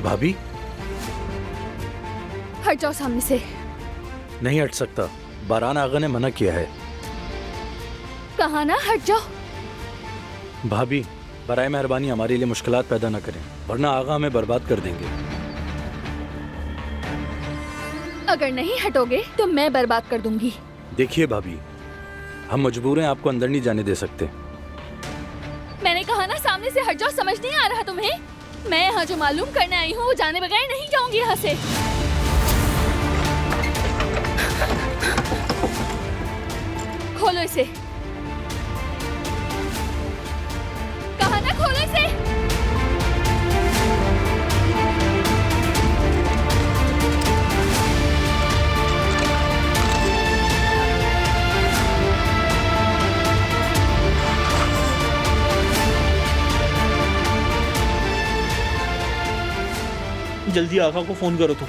भाभी हट जाओ सामने से। नहीं हट सकता, बारान आगा ने मना किया है। कहा ना हट जाओ। भाभी बराए मेहरबानी हमारे लिए मुश्किलात पैदा न करें, वरना आगा हमें बर्बाद कर देंगे। अगर नहीं हटोगे तो मैं बर्बाद कर दूंगी। देखिए भाभी, हम मजबूर हैं, आपको अंदर नहीं जाने दे सकते। मैंने कहा ना सामने से हट जाओ, समझ नहीं आ रहा तुम्हें? मैं यहाँ जो मालूम करने आई हूँ वो जाने बगैर नहीं जाऊंगी यहाँ से। खोलो इसे। कहा ना खोलो इसे। जल्दी आका को फोन करो तुम।